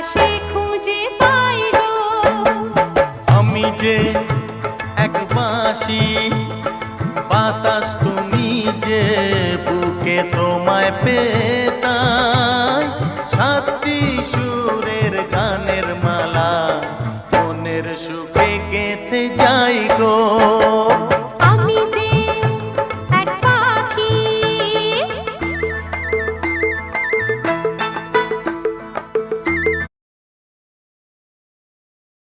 বাতাসে খুঁজে পাই গো। আমি যে এক বাঁশি, বাতাস তুমি যে বুকে তোমায় পেতে